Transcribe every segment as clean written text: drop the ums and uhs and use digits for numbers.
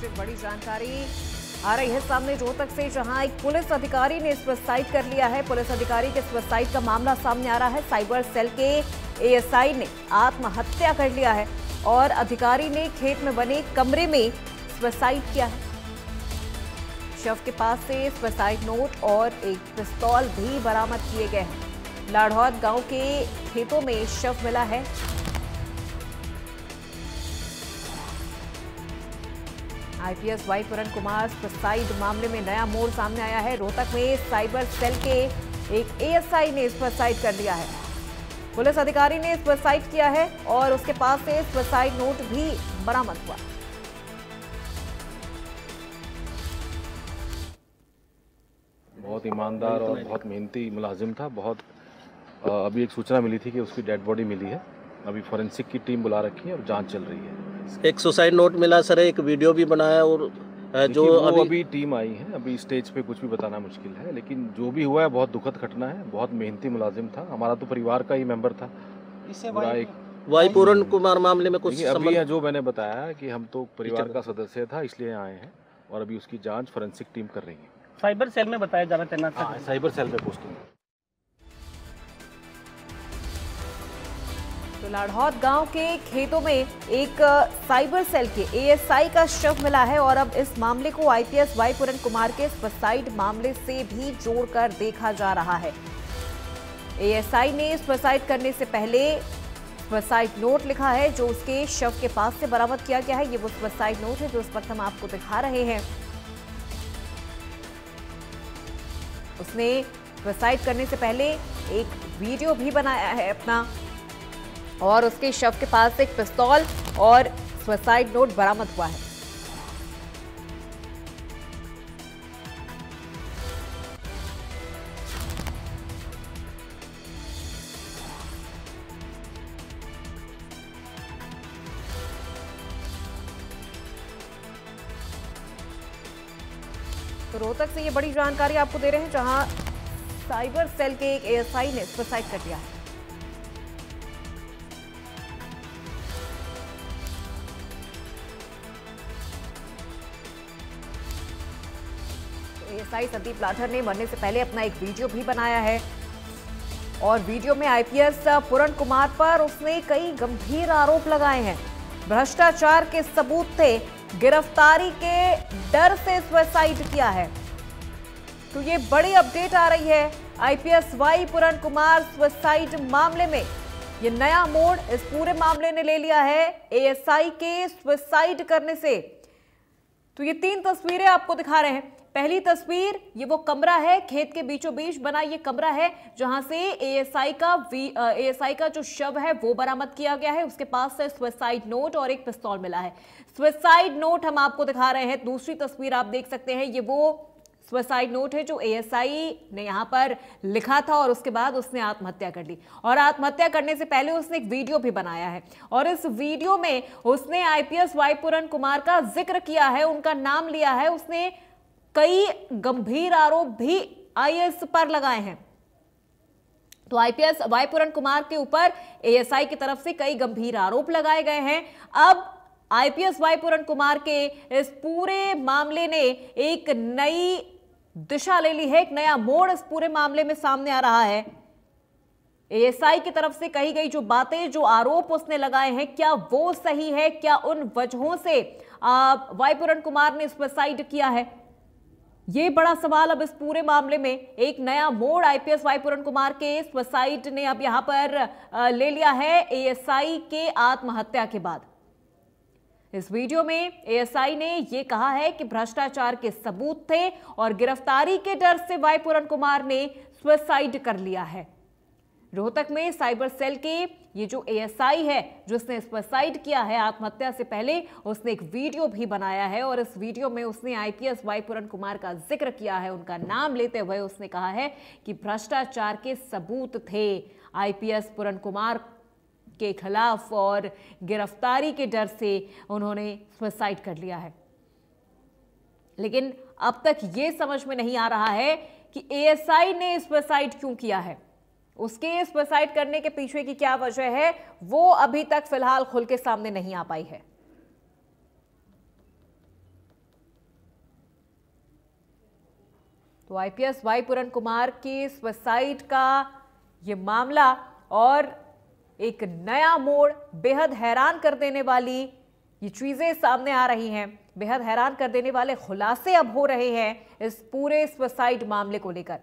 से बड़ी जानकारी आ रही है सामने रोहतक से, जहां एक पुलिस अधिकारी ने सुसाइड कर लिया है। पुलिस अधिकारी के सुसाइड का मामला सामने आ रहा है। साइबर सेल के एएसआई ने आत्महत्या कर लिया है और अधिकारी ने खेत में बने कमरे में सुसाइड किया है। शव के पास से सुसाइड नोट और एक पिस्तौल भी बरामद किए गए हैं। लाढ़ौद गांव के खेतों में शव मिला है। आईपीएस वाई पूरन कुमार सुसाइड मामले में नया मोड़ सामने आया है। रोहतक में साइबर सेल के एक एएसआई ने सुसाइड कर लिया है। पुलिस अधिकारी ने सुसाइड किया है और उसके पास से सुसाइड नोट भी बरामद हुआ। बहुत ईमानदार और बहुत मेहनती मुलाजिम था। अभी एक सूचना मिली थी कि उसकी डेड बॉडी मिली है। अभी फॉरेंसिक की टीम बुला रखी है और जांच चल रही है। एक सुसाइड नोट मिला सर, एक वीडियो भी बनाया और जो अभी टीम आई है। अभी स्टेज पे कुछ भी बताना मुश्किल है, लेकिन जो भी हुआ है बहुत दुखद घटना है। बहुत मेहनती मुलाजिम था, हमारा तो परिवार का ही मेंबर था। इससे वाई पूरन कुमार मामले में कुछ अभी जो मैंने बताया कि हम तो परिवार का सदस्य था इसलिए आए हैं और अभी उसकी जाँच फॉरेंसिक टीम कर रही है। साइबर सेल में बताया जा रहा है तैनात था। साइबर सेल पे पोस्टिंग। तो लाढ़ौद गांव के खेतों में एक साइबर सेल के एएसआई का शव मिला है और अब इस मामले को आईपीएस वाई पूरन कुमार के सुसाइड मामले से भी जोड़कर देखा जा रहा है। एएसआई ने सुसाइड करने से पहले सुसाइड नोट लिखा है, जो उसके शव के पास से बरामद किया गया है। ये वो सुसाइड नोट है जो इस वक्त हम आपको दिखा रहे हैं। उसने सुसाइड करने से पहले एक वीडियो भी बनाया है अपना और उसके शव के पास से एक पिस्तौल और सुसाइड नोट बरामद हुआ है। तो रोहतक से ये बड़ी जानकारी आपको दे रहे हैं, जहां साइबर सेल के एक एएसआई ने सुसाइड कर दिया है। एएसआई संदीप लाठर ने मरने से पहले अपना एक वीडियो भी बनाया है और वीडियो में आईपीएस पूरन कुमार पर उसने कई गंभीर आरोप लगाए हैं। भ्रष्टाचार के सबूत थे, गिरफ्तारी के डर से सुसाइड किया है। तो ये बड़ी अपडेट आ रही है आईपीएस वाई पूरन कुमार सुसाइड मामले में। ये नया मोड़ इस पूरे मामले ने ले लिया है एएसआई के सुसाइड करने से। तो ये 3 तस्वीरें आपको दिखा रहे हैं। पहली तस्वीर, ये वो कमरा है, खेत के बीचों बीच बना ये कमरा है जहां से एएसआई का जो शव है वो बरामद किया गया है। उसके पास से सुसाइड नोट और एक पिस्तौल मिला है। सुसाइड नोट हम आपको दिखा रहे हैं। दूसरी तस्वीर आप देख सकते हैं, ये वो सुसाइड नोट है जो एएसआई ने यहां पर लिखा था और उसके बाद उसने आत्महत्या कर ली। और आत्महत्या करने से पहले उसने एक वीडियो भी बनाया है और इस वीडियो में उसने आईपीएस वाई पूरन कुमार का जिक्र किया है, उनका नाम लिया है। उसने कई गंभीर आरोप भी आईएएस पर लगाए हैं। तो आईपीएस वाई पूरन कुमार के ऊपर एएसआई की तरफ से कई गंभीर आरोप लगाए गए हैं। अब आईपीएस वाई पूरन कुमार के इस पूरे मामले ने एक नई दिशा ले ली है, एक नया मोड़ इस पूरे मामले में सामने आ रहा है। एएसआई की तरफ से कही गई जो बातें, जो आरोप उसने लगाए हैं, क्या वो सही है? क्या उन वजहों से वाई पूरन कुमार ने सुसाइड किया है? ये बड़ा सवाल अब इस पूरे मामले में। एक नया मोड़ आईपीएस वाई पूरन कुमार के सुसाइड ने अब यहां पर ले लिया है एएसआई के आत्महत्या के बाद। इस वीडियो में एएसआई ने यह कहा है कि भ्रष्टाचार के सबूत थे और गिरफ्तारी के डर से वाई पूरन कुमार ने सुसाइड कर लिया है। रोहतक में साइबर सेल के ये जो एएसआई है जिसने सुसाइड किया है आत्महत्या से पहले, उसने एक वीडियो भी बनाया है और इस वीडियो में उसने आईपीएस वाई पूरन कुमार का जिक्र किया है। उनका नाम लेते हुए उसने कहा है कि भ्रष्टाचार के सबूत थे आईपीएस पूरन कुमार के खिलाफ और गिरफ्तारी के डर से उन्होंने सुसाइड कर लिया है। लेकिन अब तक ये समझ में नहीं आ रहा है कि एएसआई ने सुसाइड क्यों किया है, उसके सुसाइड करने के पीछे की क्या वजह है, वो अभी तक फिलहाल खुल के सामने नहीं आ पाई है। तो आईपीएस वाई पूरन कुमार की सुसाइड का ये मामला और एक नया मोड़, बेहद हैरान कर देने वाली ये चीजें सामने आ रही हैं, बेहद हैरान कर देने वाले खुलासे अब हो रहे हैं इस पूरे सुसाइड मामले को लेकर।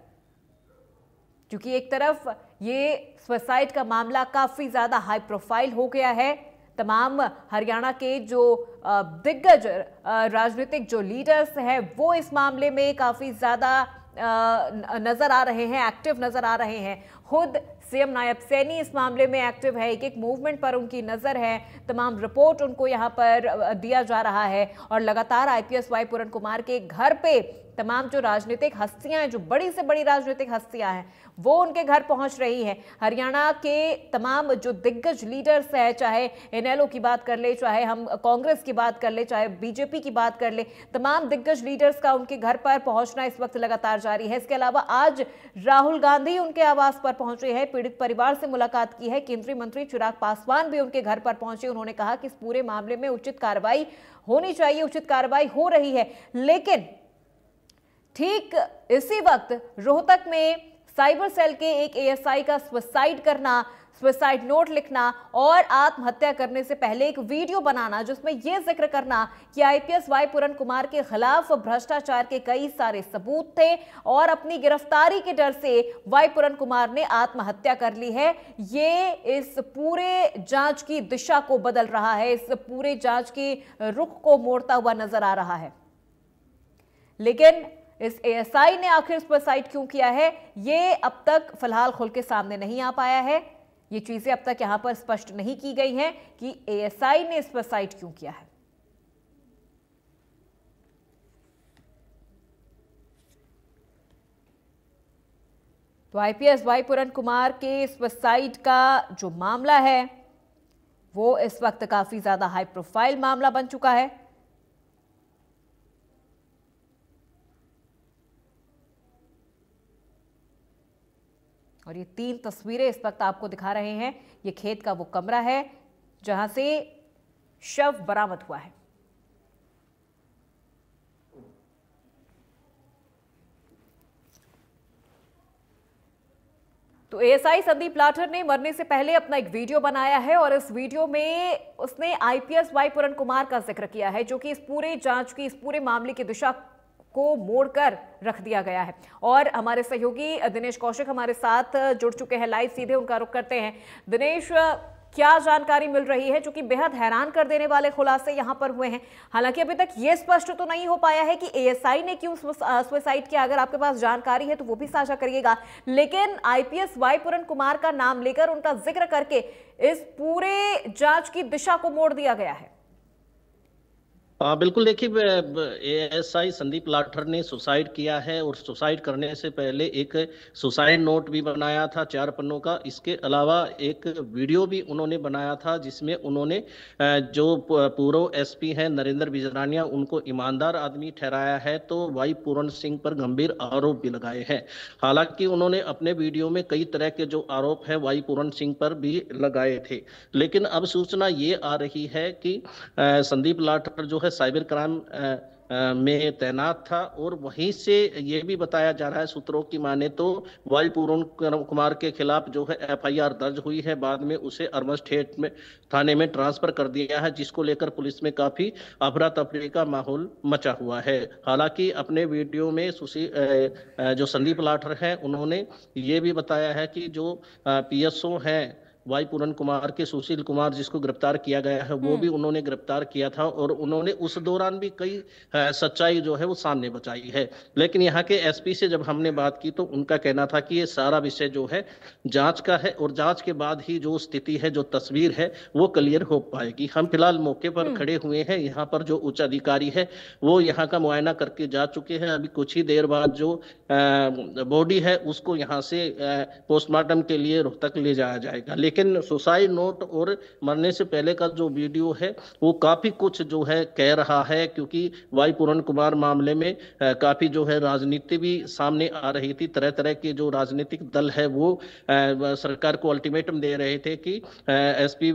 क्योंकि एक तरफ ये सुसाइड का मामला काफी ज्यादा हाई प्रोफाइल हो गया है, तमाम हरियाणा के जो दिग्गज राजनीतिक जो लीडर्स हैं वो इस मामले में काफी ज्यादा नजर आ रहे हैं, एक्टिव नजर आ रहे हैं। खुद सीएम नायब सैनी इस मामले में एक्टिव है, एक एक मूवमेंट पर उनकी नजर है, तमाम रिपोर्ट उनको यहां पर दिया जा रहा है और लगातार आईपीएस वाई पूरन कुमार के घर पे तमाम जो राजनीतिक हस्तियां हैं, जो बड़ी से बड़ी राजनीतिक हस्तियां हैं, वो उनके घर पहुंच रही हैं। हरियाणा के तमाम जो दिग्गज लीडर्स हैं, चाहे इनेलो की बात कर ले, चाहे हम कांग्रेस की बात कर ले, चाहे बीजेपी की बात कर ले, तमाम दिग्गज लीडर्स का उनके घर पर पहुंचना इस वक्त लगातार जारी है। इसके अलावा आज राहुल गांधी उनके आवास पर पहुंचे हैं, पीड़ित परिवार से मुलाकात की है। केंद्रीय मंत्री चिराग पासवान भी उनके घर पर पहुंचे। उन्होंने कहा कि इस पूरे मामले में उचित कार्रवाई होनी चाहिए, उचित कार्रवाई हो रही है। लेकिन ठीक इसी वक्त रोहतक में साइबर सेल के एक एएसआई का सुसाइड करना, सुसाइड नोट लिखना और आत्महत्या करने से पहले एक वीडियो बनाना जिसमें यह जिक्र करना कि आईपीएस वाई पूरन कुमार के खिलाफ भ्रष्टाचार के कई सारे सबूत थे और अपनी गिरफ्तारी के डर से वाई पूरन कुमार ने आत्महत्या कर ली है, ये इस पूरे जांच की दिशा को बदल रहा है, इस पूरे जांच के रुख को मोड़ता हुआ नजर आ रहा है। लेकिन इस एएसआई ने आखिर सुसाइड क्यों किया है, ये अब तक फिलहाल खुल के सामने नहीं आ पाया है। ये चीजें अब तक यहां पर स्पष्ट नहीं की गई हैं कि एएसआई ने सुसाइड क्यों किया है। तो आईपीएस वाई पूरन कुमार के सुसाइड का जो मामला है वो इस वक्त काफी ज्यादा हाई प्रोफाइल मामला बन चुका है। और ये 3 तस्वीरें इस वक्त आपको दिखा रहे हैं। ये खेत का वो कमरा है जहां से शव बरामद हुआ है। तो एएसआई संदीप लाठर ने मरने से पहले अपना एक वीडियो बनाया है और इस वीडियो में उसने आईपीएस वाई पूरन कुमार का जिक्र किया है, जो कि इस पूरे जांच की, इस पूरे मामले की दिशा को मोड़कर रख दिया गया है। और हमारे सहयोगी दिनेश कौशिक हमारे साथ जुड़ चुके हैं लाइव, सीधे उनका रुख करते हैं। दिनेश, क्या जानकारी मिल रही है, जो कि बेहद हैरान कर देने वाले खुलासे यहां पर हुए हैं। हालांकि अभी तक ये स्पष्ट तो नहीं हो पाया है कि एएसआई ने क्यों सुसाइड किया, अगर आपके पास जानकारी है तो वो भी साझा करिएगा। लेकिन आईपीएस वाई पूरन कुमार का नाम लेकर, उनका जिक्र करके इस पूरे जांच की दिशा को मोड़ दिया गया है। हाँ बिल्कुल, देखिए एएसआई संदीप लाठर ने सुसाइड किया है और सुसाइड करने से पहले एक सुसाइड नोट भी बनाया था 4 पन्नों का। इसके अलावा एक वीडियो भी उन्होंने बनाया था जिसमें उन्होंने जो पूर्व एसपी हैं नरेंद्र बिजरानिया, उनको ईमानदार आदमी ठहराया है, तो वाई पूरन सिंह पर गंभीर आरोप भी लगाए हैं। हालांकि उन्होंने अपने वीडियो में कई तरह के जो आरोप है वाई पूरन सिंह पर भी लगाए थे। लेकिन अब सूचना ये आ रही है कि संदीप लाठर जो है साइबर क्राइम में तैनात था और वहीं से ये भी बताया जा रहा है, सूत्रों की माने तो वाई पूरन कुमार के खिलाफ जो है एफआईआर दर्ज हुई है, बाद में उसे अर्मस्टेट में थाने में ट्रांसफर कर दिया है, जिसको लेकर पुलिस में काफी अफरा तफरी का माहौल मचा हुआ है। हालांकि अपने वीडियो में जो संदीप लाठर हैं उन्होंने ये भी बताया है कि जो पीएसओ हैं वाई पूरन कुमार के सुशील कुमार, जिसको गिरफ्तार किया गया है, वो भी उन्होंने गिरफ्तार किया था और उन्होंने उस दौरान भी कई सच्चाई जो है वो सामने बताई है। लेकिन यहाँ के एसपी से जब हमने बात की तो उनका कहना था कि ये सारा विषय जो है जांच का है और जांच के बाद ही जो स्थिति है, जो तस्वीर है वो क्लियर हो पाएगी। हम फिलहाल मौके पर खड़े हुए हैं, यहाँ पर जो उच्च अधिकारी है वो यहाँ का मुआयना करके जा चुके हैं। अभी कुछ ही देर बाद जो बॉडी है उसको यहाँ से पोस्टमार्टम के लिए रोहतक ले जाया जाएगा। लेकिन सुसाइड नोट और मरने से पहले का जो वीडियो है वो काफी कुछ जो है कह रहा है, क्योंकि वाई पूरन कुमार मामले में काफी जो है राजनीति भी सामने आ रही थी। तरह तरह के जो राजनीतिक दल है वो सरकार को अल्टीमेटम दे रहे थे कि एसपी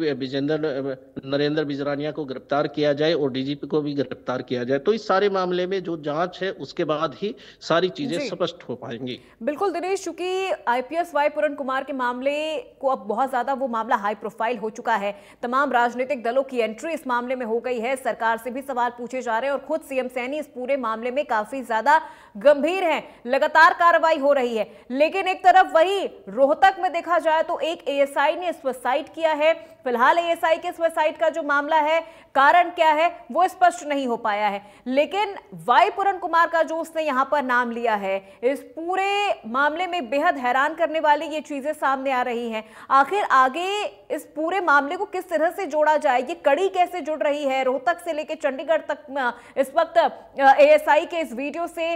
नरेंद्र बिजरानिया को गिरफ्तार किया जाए और डीजीपी को भी गिरफ्तार किया जाए। तो इस सारे मामले में जो जांच है उसके बाद ही सारी चीजें स्पष्ट हो पाएंगी। बिल्कुल दिनेश, चूंकि आईपीएस वाई पूरन कुमार के मामले को अब बहुत ज्यादा वो मामला हाई प्रोफाइल हो चुका है, तमाम राजनीतिक दलों की एंट्री इस मामले में हो गई है, सरकार से भी सवाल पूछे जा रहे हैं और खुद सीएम सैनी इस पूरे मामले में काफी ज्यादा गंभीर हैं। लगातार कार्रवाई हो रही है, लेकिन एक तरफ वही रोहतक में देखा जाए तो एक एएसआई ने सुसाइड किया है। फिलहाल एएसआई के सुसाइड का जो मामला है, कारण क्या है वो स्पष्ट नहीं हो पाया है, लेकिन वाई पूरन कुमार का जो उसने यहां पर नाम लिया है, इस पूरे मामले में बेहद हैरान करने वाली ये चीजें सामने आ रही हैं। आखिर आगे इस पूरे मामले को किस तरह से जोड़ा जाए, ये कड़ी कैसे जुड़ रही है? रोहतक से लेकर चंडीगढ़ तक इस वक्त एएसआई के इस वीडियो से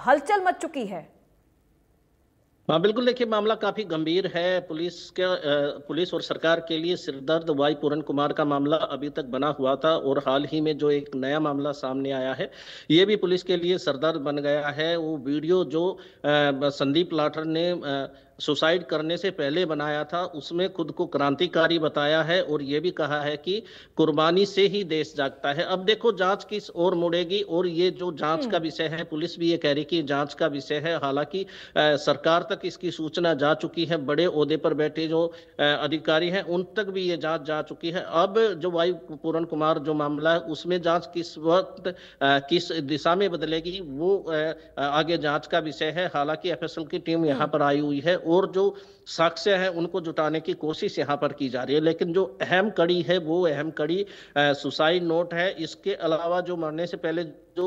हलचल मच चुकी है। हाँ बिल्कुल, देखिए मामला काफी गंभीर है। पुलिस और सरकार के लिए सिरदर्द वाई पूरन कुमार का मामला अभी तक बना हुआ था और हाल ही में जो एक नया मामला सामने आया है ये भी पुलिस के लिए सिरदर्द बन गया है। वो वीडियो जो संदीप लाठर ने सुसाइड करने से पहले बनाया था उसमें खुद को क्रांतिकारी बताया है और ये भी कहा है कि कुर्बानी से ही देश जागता है। अब देखो जांच किस ओर मुड़ेगी, और ये जो जांच का विषय है पुलिस भी ये कह रही कि जांच का विषय है। हालांकि सरकार तक इसकी सूचना जा चुकी है, बड़े ओहदे पर बैठे जो अधिकारी हैं उन तक भी ये जांच जा चुकी है। अब जो वाई पूरन कुमार जो मामला है उसमें जांच किस वक्त किस दिशा में बदलेगी वो आगे जांच का विषय है। हालांकि एफएसएल की टीम यहाँ पर आई हुई है और जो साक्ष्य है उनको जुटाने की कोशिश यहां पर की जा रही है, लेकिन जो अहम कड़ी है वो अहम कड़ी सुसाइड नोट है। इसके अलावा जो मरने से पहले जो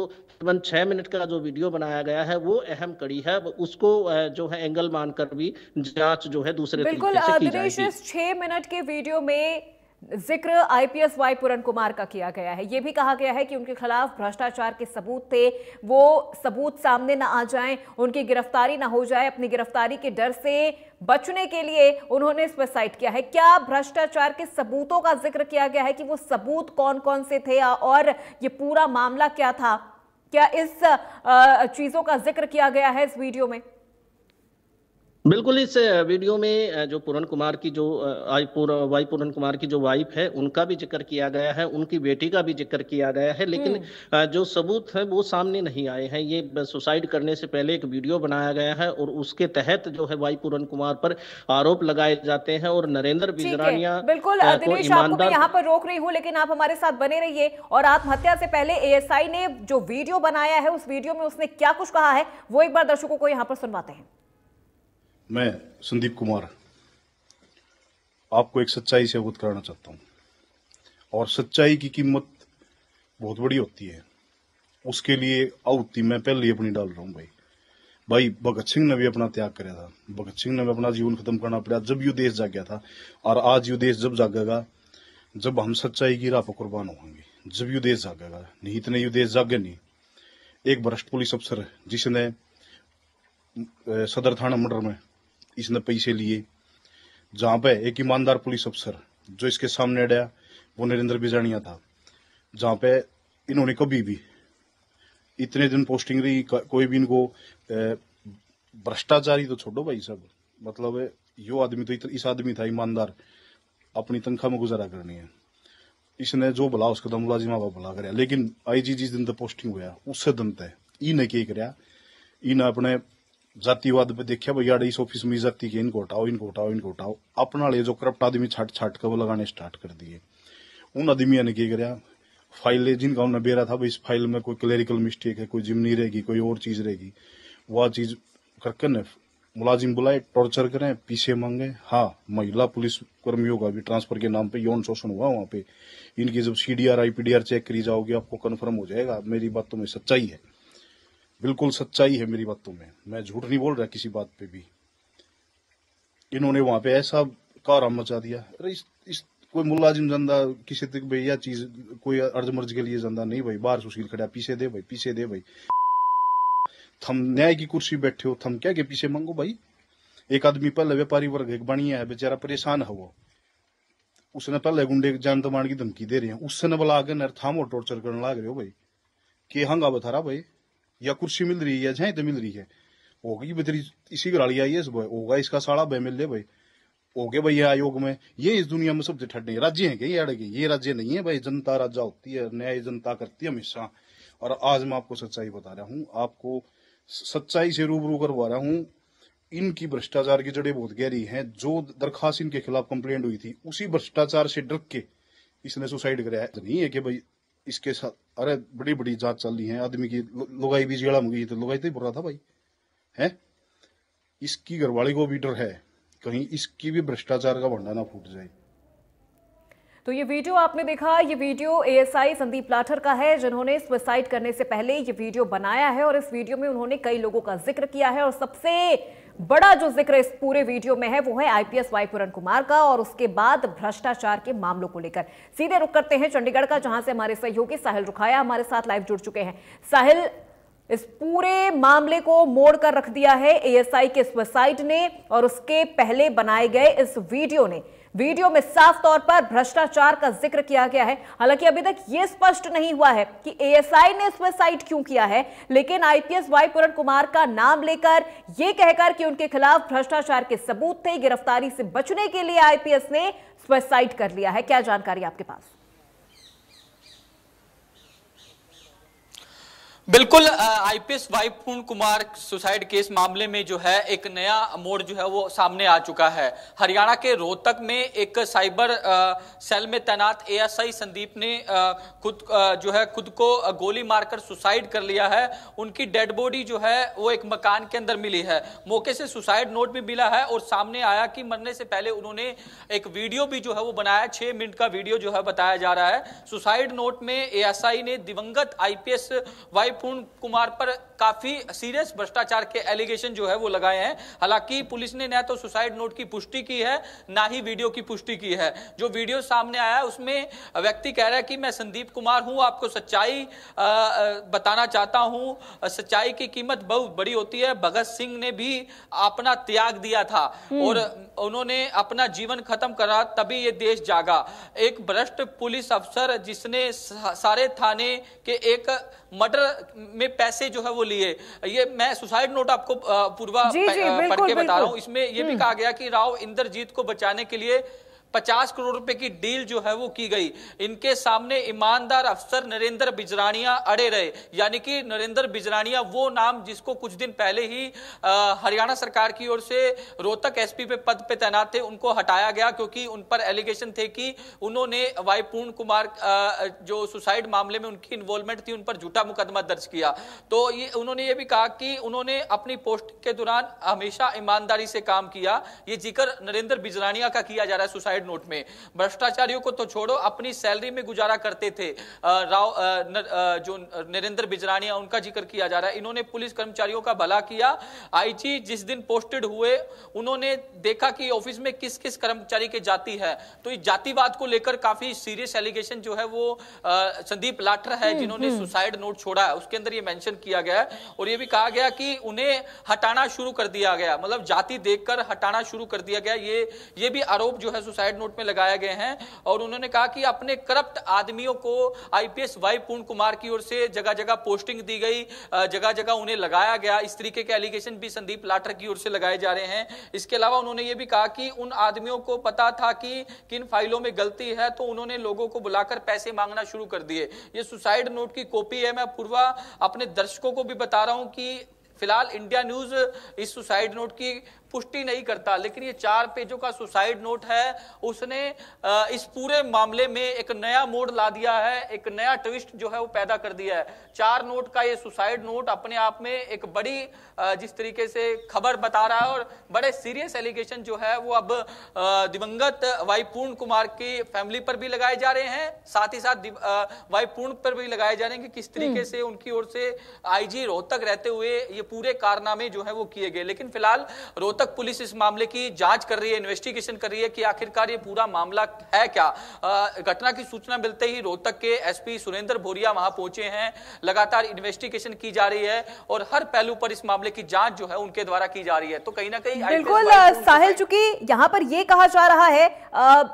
6 मिनट का जो वीडियो बनाया गया है वो अहम कड़ी है, उसको जो है एंगल मानकर भी जांच जो है दूसरे तरीके से की जाएगी। 6 मिनट के वीडियो में जिक्र आईपीएस वाई पूरन कुमार का किया गया है। यह भी कहा गया है कि उनके खिलाफ भ्रष्टाचार के सबूत थे, वो सबूत सामने ना आ जाएं, उनकी गिरफ्तारी ना हो जाए। अपनी गिरफ्तारी के डर से बचने के लिए उन्होंने सुसाइड किया है। क्या भ्रष्टाचार के सबूतों का जिक्र किया गया है कि वो सबूत कौन कौन से थे और ये पूरा मामला क्या था? क्या इस चीजों का जिक्र किया गया है इस वीडियो में? बिल्कुल, इस वीडियो में जो पूरन कुमार की जो वाई पूरन कुमार की जो वाइफ है उनका भी जिक्र किया गया है, उनकी बेटी का भी जिक्र किया गया है, लेकिन जो सबूत है वो सामने नहीं आए हैं। ये सुसाइड करने से पहले एक वीडियो बनाया गया है और उसके तहत जो है वाई पूरन कुमार पर आरोप लगाए जाते हैं और नरेंद्र बिजरानिया बिल्कुल दिनेश, आपको मैं यहाँ पर रोक रही हूँ, लेकिन आप हमारे साथ बने रहिए। और आत्महत्या से पहले एएसआई ने जो वीडियो बनाया है उस वीडियो में उसने क्या कुछ कहा है वो एक बार दर्शकों को यहाँ पर सुनवाते हैं। मैं संदीप कुमार आपको एक सच्चाई से अवगत कराना चाहता हूं, और सच्चाई की कीमत बहुत बड़ी होती है। उसके लिए आहुति मैं पहले ही अपनी डाल रहा हूं। भाई भगत सिंह ने भी अपना त्याग कराया था, भगत सिंह ने भी अपना जीवन खत्म करना पड़ा जब ये देश जागया था, और आज ये देश जब जागेगा जब हम सच्चाई की राह पर कुर्बान होंगे, जब ये देश जागेगा। नहीं इतने ये देश जागे नहीं। एक भ्रष्ट पुलिस अफसर जिसने सदर थाना मर्डर में इसने पैसे लिए, जहां पे एक ईमानदार पुलिस अफसर जो इसके सामने अड़ा वो नरेंद्र बिजरानिया था, जहां पे इन्होंने कभी भी इतने दिन पोस्टिंग रही, कोई भी इनको भ्रष्टाचारी तो छोड़ो भाई सब, मतलब यो आदमी तो इस आदमी था ईमानदार, अपनी तनख्वाह में गुजारा करनी है। इसने जो भला उसका तो मुलाजिमा भला कराया, लेकिन आईजी जिस दिन तक पोस्टिंग हुआ उससे दिन तक इन्हें क्या कराया, इन्हें अपने जातिवाद पे देखा भैया इस ऑफिस में जाति के इनको हटाओ इनको हटाओ इनको हटाओ, अपना ले जो करप्ट आदमी छाट छाट कर वो लगाने स्टार्ट कर दिए। उन आदमियों ने क्या कराया, फाइलें जिनका उन्हें बेरा था भाई इस फाइल में कोई क्लेरिकल मिस्टेक है, कोई जिमनी रहेगी, कोई और चीज रहेगी, वह चीज करके न मुलाजिम बुलाए, टॉर्चर करें, पीछे मांगे। हाँ, महिला पुलिस कर्मियों का भी ट्रांसफर के नाम पे यौन शोषण हुआ वहां पे। इनकी जब CDR IPDR चेक करी जाओगे आपको कन्फर्म हो जाएगा। मेरी बातों में सच्चाई है, बिल्कुल सच्चाई है मेरी बातों में, मैं झूठ नहीं बोल रहा किसी बात पे भी। इन्होंने वहां पे ऐसा कारम मचा दिया। अरे इस कोई मुलाजिम जंदा किसी तक भाई यह चीज कोई अर्ज मर्ज के लिए जंदा नहीं भाई, बाहर सुशील खड़ा पीछे दे भाई, पीछे दे भाई। थम न्याय की कुर्सी बैठे हो, थम क्या के पीछे मांगो भाई। एक आदमी पहले व्यापारी वर्ग एक बढ़िया है, बेचारा परेशान है, वो उसने पहले गुंडे जान तो मार की धमकी दे रही है, उसने बुला के नर थामो टॉर्चर करने लग रहे हो भाई कि हंगा बता रहा भाई, या कुर्सी मिल रही है, तो मिल रही है, होगी बेतरी इसी गाड़ी आई है, होगा इसका साड़ा बह मिल ले भाई, हो गए भाई आयोग में। ये इस दुनिया में सबसे ठंडे राज्य हैं क्या ये अड़े? ये राज्य नहीं है भाई, जनता राजा होती है, न्याय जनता करती है हमेशा। और आज मैं आपको सच्चाई बता रहा हूँ, आपको सच्चाई से रूबरू करवा रहा हूँ। इनकी भ्रष्टाचार की जड़ें बहुत गहरी हैं। जो दरखास्त इनके खिलाफ कंप्लेंट हुई थी, उसी भ्रष्टाचार से डर के इसने सुसाइड कराया। नहीं है कि भाई इसके साथ, अरे बड़ी बड़ी जांच चल रही है, आदमी की लुगाई भी जेड़ा मुगी तो लुगाई तो ही बुरा था भाई है। इसकी घरवाली को भी डर है कहीं इसकी भी भ्रष्टाचार का भंडार ना फूट जाए। तो ये वीडियो आपने देखा, ये वीडियो एएसआई संदीप लाठर का है, जिन्होंने सुसाइड करने से पहले ये वीडियो बनाया है और इस वीडियो में उन्होंने कई लोगों का जिक्र किया है। और सबसे बड़ा जो जिक्र इस पूरे वीडियो में है वो है आईपीएस वाई पूरन कुमार का और उसके बाद भ्रष्टाचार के मामलों को लेकर। सीधे रुख करते हैं चंडीगढ़ का, जहां से हमारे सहयोगी साहिल रुखाया हमारे साथ लाइव जुड़ चुके हैं। साहिल, इस पूरे मामले को मोड़ कर रख दिया है एएसआई के सुसाइड ने और उसके पहले बनाए गए इस वीडियो ने। वीडियो में साफ तौर पर भ्रष्टाचार का जिक्र किया गया है। हालांकि अभी तक यह स्पष्ट नहीं हुआ है कि एएसआई ने सुसाइड क्यों किया है, लेकिन आईपीएस वाई पूरन कुमार का नाम लेकर यह कहकर कि उनके खिलाफ भ्रष्टाचार के सबूत थे, गिरफ्तारी से बचने के लिए आईपीएस ने सुसाइड कर लिया है। क्या जानकारी आपके पास? बिल्कुल, आईपीएस वाई पूरन कुमार सुसाइड केस मामले में जो है एक नया मोड़ जो है वो सामने आ चुका है। हरियाणा के रोहतक में एक साइबर सेल में तैनात एएसआई संदीप ने खुद को गोली मारकर सुसाइड कर लिया है। उनकी डेड बॉडी जो है वो एक मकान के अंदर मिली है। मौके से सुसाइड नोट भी मिला है और सामने आया कि मरने से पहले उन्होंने एक वीडियो भी जो है वो बनाया, 6 मिनट का वीडियो जो है बताया जा रहा है। सुसाइड नोट में एएसआई ने दिवंगत आईपीएस वाई पूरन कुमार पर काफी सीरियस भ्रष्टाचार के एलिगेशन जो है वो लगाए हैं। हालांकि पुलिस ने न तो सुसाइड नोट की पुष्टि की है, ना ही वीडियो की पुष्टि की है। जो वीडियो सामने आया है उसमें व्यक्ति कह रहा है कि मैं संदीप कुमार हूं, आपको सच्चाई बताना चाहता हूं, सच्चाई की कीमत बहुत बड़ी होती है। भगत सिंह ने भी अपना त्याग दिया था और उन्होंने अपना जीवन खत्म करा, तभी ये देश जागा। एक भ्रष्ट पुलिस अफसर जिसने सारे थाने के एक मर्डर में पैसे जो है वो लिए। ये मैं सुसाइड नोट आपको पूर्वा पढ़ के बता रहा हूं। इसमें ये भी कहा गया कि राव इंद्रजीत को बचाने के लिए 50 करोड़ रुपए की डील जो है वो की गई। इनके सामने ईमानदार अफसर नरेंद्र बिजरानिया अड़े रहे, यानी कि नरेंद्र बिजरानिया वो नाम जिसको कुछ दिन पहले ही हरियाणा सरकार की ओर से रोहतक एसपी पे पद पे तैनात थे, उनको हटाया गया क्योंकि उन पर एलिगेशन थे कि उन्होंने वाई पूरन कुमार जो सुसाइड मामले में उनकी इन्वॉल्वमेंट थी, उन पर झूठा मुकदमा दर्ज किया। तो ये उन्होंने ये भी कहा कि उन्होंने अपनी पोस्ट के दौरान हमेशा ईमानदारी से काम किया। ये जिक्र नरेंद्र बिजरानिया का किया जा रहा है सुसाइड नोट में। भ्रष्टाचारियों को तो छोड़ो, अपनी सैलरी में गुजारा करते थे जो नरेंद्र बिजरानिया, उनका जिक्र किया जा रहा है। इन्होंने पुलिस कर्मचारियों का भला किया। आईजी जिस दिन पोस्टेड हुए उन्होंने देखा कि ऑफिस में किस किस कर्मचारी के जाति है, तो इस जातिवाद को लेकर काफी सीरियस एलिगेशन जो है वो संदीप लाठर है जिन्होंने सुसाइड नोट छोड़ा है, उसके अंदर ये मेंशन किया गया है। और ये भी कहा गया कि उन्हें हटाना शुरू कर दिया गया, मतलब जाति देखकर हटाना शुरू कर दिया गया। ये भी आरोप जो है सुसाइड नोट में लगाए गए हैं। और उन्होंने कहा कि अपने करप्ट आदमियों को आईपीएस वाई पूरन कुमार की ओर से जगह जगह पोस्टिंग दी गई, जगह जगह उन्हें लगाया गया। इस तरीके के एलिगेशन भी संदीप लाठर की ओर से लगाए जा रहे हैं। इसके अलावा उन्होंने ये भी कहा कि उन आदमियों को पता था कि किन फाइलों में गलती है, तो उन्होंने लोगों को बुलाकर पैसे मांगना शुरू कर दिए। ये सुसाइड नोट की कॉपी है। मैं पूर्वा अपने दर्शकों को भी बता रहा हूं कि फिलहाल इंडिया न्यूज इस सुसाइड नोट की पुष्टि नहीं करता, लेकिन ये 4 पेजों का सुसाइड नोट है। उसने इस पूरे मामले में एक नया मोड़ ला दिया है, एक नया ट्विस्ट जो है वो पैदा कर दिया है। 4 नोट का ये सुसाइड नोट अपने आप में एक बड़ी जिस तरीके से खबर बता रहा है और बड़े सीरियस एलिगेशन जो है वो अब दिवंगत वाई पूरन कुमार की फैमिली पर भी लगाए जा रहे हैं, साथ ही साथ वाई पूरन पर भी लगाए जा रहे हैं कि किस तरीके से उनकी ओर से आईजी रोहतक रहते हुए ये पूरे कारनामे जो है वो किए गए। लेकिन फिलहाल रोहतक रोहतक पुलिस इस मामले की जांच कर रही है, इन्वेस्टिगेशन कर रही है कि आखिरकार ये पूरा मामला है क्या। घटना की सूचना मिलते ही रोहतक के एसपी सुरेंद्र भोरिया वहां पहुंचे हैं। लगातार इन्वेस्टिगेशन की जा रही है और हर पहलू पर इस मामले की जांच जो है उनके द्वारा की जा रही है। तो कहीं ना कहीं बिल्कुल साहिल, चूंकि यहाँ पर ये कहा जा रहा है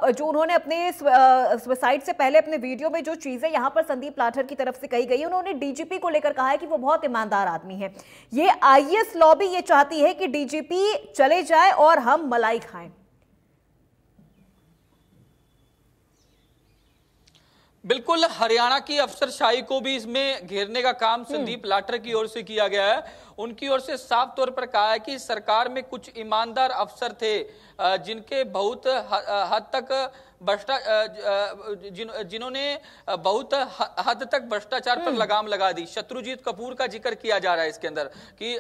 जो उन्होंने अपने सुसाइड से पहले अपने वीडियो में जो चीजें यहाँ पर संदीप लाठर की तरफ से कही गई, उन्होंने डीजीपी को लेकर कहा है कि वो बहुत ईमानदार आदमी है। ये आईएएस लॉबी ये चाहती है कि डीजीपी चले जाए और हम मलाई खाएं। बिल्कुल, हरियाणा की अफसरशाही को भी इसमें घेरने का काम संदीप लाठर की ओर से किया गया है। उनकी ओर से साफ तौर पर कहा है कि सरकार में कुछ ईमानदार अफसर थे जिनके बहुत हद तक जिन्होंने बहुत हद तक भ्रष्टाचार पर लगाम लगा दी। शत्रुजीत कपूर का जिक्र किया जा रहा है इसके अंदर कि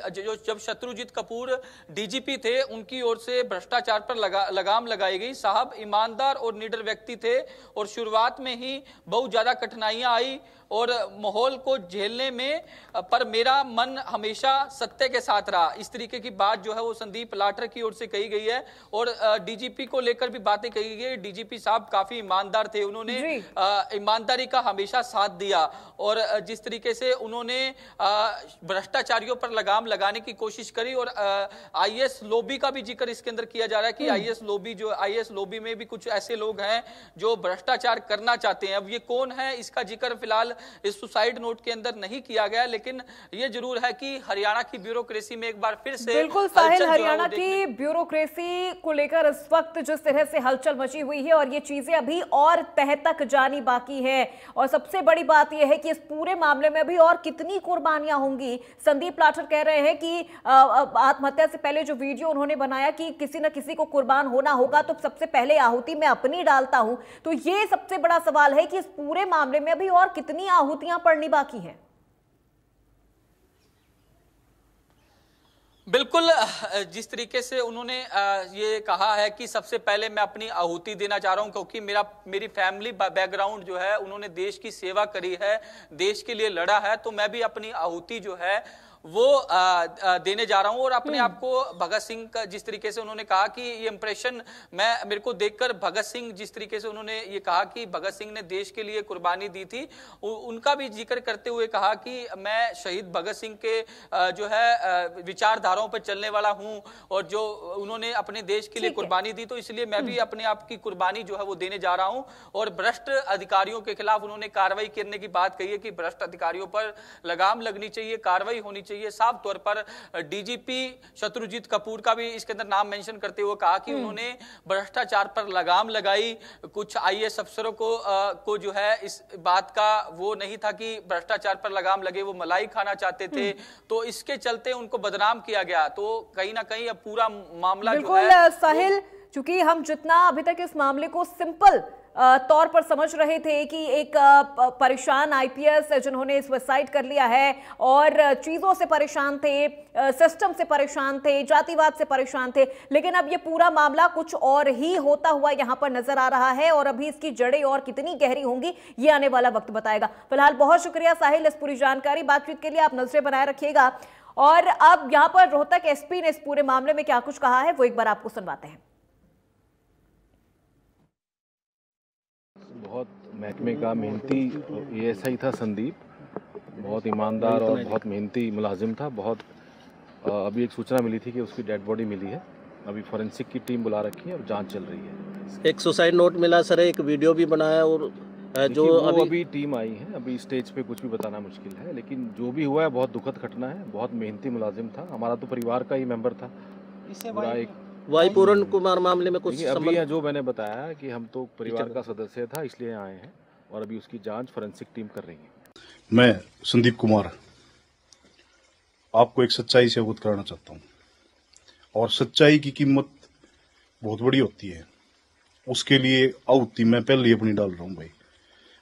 जब शत्रुजीत कपूर डीजीपी थे उनकी ओर से भ्रष्टाचार पर लगाम लगाई गई। साहब ईमानदार और निडर व्यक्ति थे और शुरुआत में ही बहुत ज्यादा कठिनाइयां आई और माहौल को झेलने में, पर मेरा मन हमेशा सत्य के साथ रहा। इस तरीके की बात जो है वो संदीप लाठर की ओर से कही गई है और डीजीपी को लेकर भी बातें कही गई। डीजीपी साहब काफी ईमानदार थे, उन्होंने ईमानदारी का हमेशा साथ दिया और जिस तरीके से उन्होंने भ्रष्टाचारियों पर लगाम लगाने की कोशिश करी। और आईएएस लॉबी का भी जिक्र इसके अंदर किया जा रहा है कि आईएएस लॉबी में भी कुछ ऐसे लोग हैं जो भ्रष्टाचार करना चाहते हैं। अब ये कौन है इसका जिक्र फिलहाल इस सुसाइड नोट के अंदर नहीं किया गया, लेकिन ये जरूर है कि हरियाणा की ब्यूरोक्रेसी में एक बार फिर से बिल्कुल साहिल, हरियाणा की ब्यूरोक्रेसी को लेकर इस वक्त जिस तरह से हलचल मची हुई है और ये चीजें अभी और तह तक जानी बाकी है। और सबसे बड़ी बात यह है कि इस पूरे मामले में अभी और कितनी कुर्बानियां होंगी। संदीप लाठर कह रहे हैं कि आत्महत्या से पहले जो वीडियो उन्होंने बनाया कि किसी न किसी को कुर्बान होना होगा तो सबसे पहले आहुति मैं अपनी डालता हूं। तो ये सबसे बड़ा सवाल है कि इस पूरे मामले में अभी और कितनी आहुतियां पड़नी बाकी हैं। बिल्कुल, जिस तरीके से उन्होंने ये कहा है कि सबसे पहले मैं अपनी आहुति देना चाह रहा हूं क्योंकि मेरी फैमिली बैकग्राउंड जो है, उन्होंने देश की सेवा करी है, देश के लिए लड़ा है, तो मैं भी अपनी आहुति जो है वो देने जा रहा हूं। और अपने आप को भगत सिंह का, जिस तरीके से उन्होंने कहा कि ये इंप्रेशन मेरे को देखकर भगत सिंह, जिस तरीके से उन्होंने ये कहा कि भगत सिंह ने देश के लिए कुर्बानी दी थी, उनका भी जिक्र करते हुए कहा कि मैं शहीद भगत सिंह के जो है विचारधाराओं पर चलने वाला हूं और जो उन्होंने अपने देश के लिए कुर्बानी दी, तो इसलिए मैं भी अपने आप की कुर्बानी जो है वो देने जा रहा हूं। और भ्रष्ट अधिकारियों के खिलाफ उन्होंने कार्रवाई करने की बात कही है कि भ्रष्ट अधिकारियों पर लगाम लगनी चाहिए, कार्रवाई होनी चाहिए। साफ तौर पर डीजीपी शत्रुजीत कपूर का भी इसके अंदर नाम मेंशन करते हुए कहा कि उन्होंने भ्रष्टाचार पर लगाम लगाई। कुछ आईएएस अफसरों को जो है इस बात का वो नहीं था कि भ्रष्टाचार पर लगाम लगे, वो मलाई खाना चाहते थे, तो इसके चलते उनको बदनाम किया गया। तो कहीं ना कहीं अब पूरा मामला जो है साहिल, चूंकि हम जितना अभी तक इस मामले को सिंपल तौर पर समझ रहे थे कि एक परेशान आईपीएस जिन्होंने सुसाइड कर लिया है और चीजों से परेशान थे, सिस्टम से परेशान थे, जातिवाद से परेशान थे, लेकिन अब ये पूरा मामला कुछ और ही होता हुआ यहाँ पर नजर आ रहा है और अभी इसकी जड़ें और कितनी गहरी होंगी ये आने वाला वक्त बताएगा। फिलहाल बहुत शुक्रिया साहिल इस पूरी जानकारी, बातचीत के लिए। आप नजरें बनाए रखिएगा। और अब यहाँ पर रोहतक एसपी ने इस पूरे मामले में क्या कुछ कहा है वो एक बार आपको सुनवाते हैं। बहुत महकमे का मेहनती एएसआई था संदीप, बहुत ईमानदार और बहुत मेहनती मुलाजिम था। बहुत अभी एक सूचना मिली थी कि उसकी डेड बॉडी मिली है, अभी फॉरेंसिक की टीम बुला रखी है और जांच चल रही है। एक सुसाइड नोट मिला सर, एक वीडियो भी बनाया और जो अभी टीम आई है, अभी स्टेज पे कुछ भी बताना मुश्किल है, लेकिन जो भी हुआ है बहुत दुखद घटना है। बहुत मेहनती मुलाजिम था, हमारा तो परिवार का ही मेंबर था। इससे वाई पूरन कुमार मामले में कुछ अभी जो मैंने बताया कि हम तो परिवार का सदस्य था इसलिए आए हैं और अभी उसकी जांच फॉरेंसिक टीम कर रही है। मैं संदीप कुमार आपको एक सच्चाई से अवगत कराना चाहता हूं और सच्चाई की कीमत बहुत बड़ी होती है। उसके लिए आहुति मैं पहले ही अपनी डाल रहा हूं।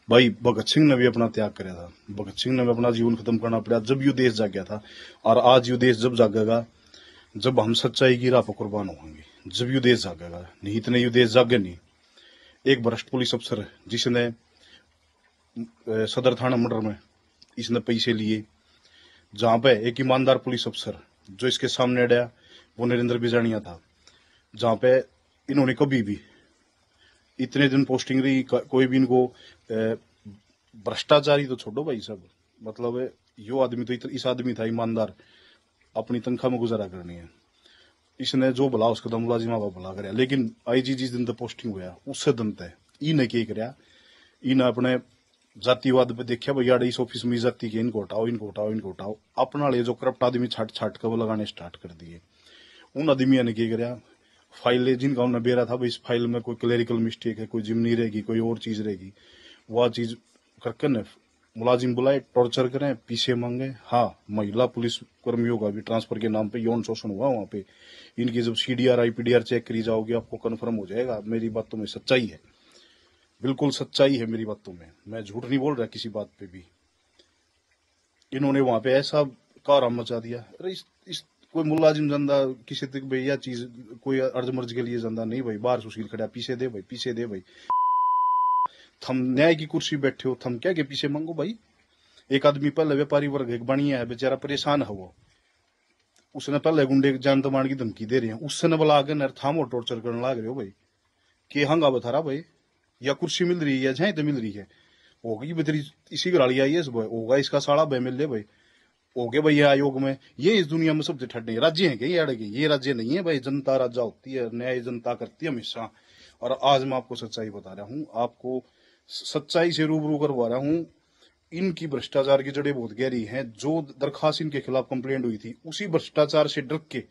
भाई भगत सिंह ने भी अपना त्याग कराया था, भगत सिंह ने भी अपना जीवन खत्म करना पड़ा जब ये देश जाग गया था, और आज ये देश जब जागेगा जब हम सच्चाई की राह पर कुर्बान होंगे, जब ये देश जागेगा, नहीं इतने ये देश जागे नहीं। एक भ्रष्ट पुलिस अफसर जिसने सदर थाना मर्डर में इसने पैसे लिए, जहां पे एक ईमानदार पुलिस अफसर जो इसके सामने अड़ा वो नरेंद्र बिजानिया था, जहां पे इन्होंने कभी भी इतने दिन पोस्टिंग रही, कोई भी इनको भ्रष्टाचारी तो छोड़ो भाई सब, मतलब यो आदमी तो इस आदमी था ईमानदार, अपनी तनख्वाह में गुजारा करनी है। इसने जो भला उसका दम मुलाजिमा का भला कराया, लेकिन आईजी जिस दिन तक पोस्टिंग हुआ उससे दिन तक इन्हें क्या कराया, इन्हें अपने जातिवाद पे देखा भाई यार इस ऑफिस में जाति के इनको हटाओ इनको हटाओ इनको हटाओ, अपना ले जो करप्ट आदमी छाट छाट कर वो लगाने स्टार्ट कर दिए। उन आदमियों ने क्या कराया, फाइल जिनका उन्हें बेरा था भाई इस फाइल में कोई क्लेरिकल मिस्टेक है, कोई जिमनी रहेगी, कोई और चीज रहेगी, वह चीज करके न मुलाजिम बुलाए, टॉर्चर करें, पीछे मांगे। हाँ, महिला पुलिस कर्मियों का भी ट्रांसफर के नाम पे यौन शोषण हुआ वहां पे। इनकी जब CDR IPDR चेक करी जाओगे आपको कंफर्म हो जाएगा। मेरी बातों में सच्चाई है, बिल्कुल सच्चाई है मेरी बातों में, मैं झूठ नहीं बोल रहा किसी बात पे भी। इन्होंने वहां पे ऐसा कारम मचा दिया। अरे इस कोई मुलाजिम जंदा किसी तक भाई यह चीज कोई अर्ज मर्ज के लिए जंदा नहीं भाई, बाहर सुशील खड़ा पीछे दे भाई, पीछे दे भाई। थम न्याय की कुर्सी बैठे हो, थम क्या के पीछे मांगो भाई। एक आदमी पहले व्यापारी वर्ग एक बनिया है, बेचारा परेशान है, वो उसने पहले गुंडे जान तमाण की धमकी दे रहे हैं, उससे न बुला के नर थाम और टॉर्चर करने लग रहे हो भाई। के हंगा बता रहा भाई, या कुर्सी मिल रही है या जहां तो मिल रही है, होगी बेतरी इसी गाड़ी आई है, होगा इसका साड़ा बह मिल ले भाई, हो गए भाई ये आयोग में। ये इस दुनिया में सबसे ठंडे राज्य है क्या ये अड़े, ये राज्य नहीं है भाई। जनता राजा होती है, न्याय जनता करती है हमेशा। और आज मैं आपको सच्चाई बता रहा हूँ, आपको सच्चाई से रूबरू करवा रहा हूँ। इनकी भ्रष्टाचार की जड़ें बहुत गहरी हैं। जो दरखास्त इनके खिलाफ कंप्लेंट हुई थी, उसी भ्रष्टाचार से डर के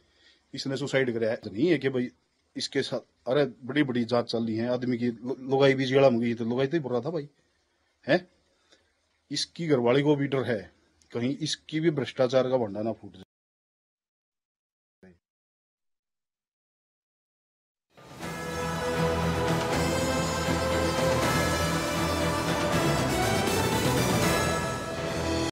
इसने सुसाइड कराया है। नहीं है कि भाई इसके साथ, अरे बड़ी बड़ी जांच चल रही है, आदमी की लुगाई भी जेड़ा में गई तो लुगाई तो ही बोल रहा था भाई है। इसकी घरवाली को भी डर है कहीं इसकी भी भ्रष्टाचार का भंडा ना फूट जाए।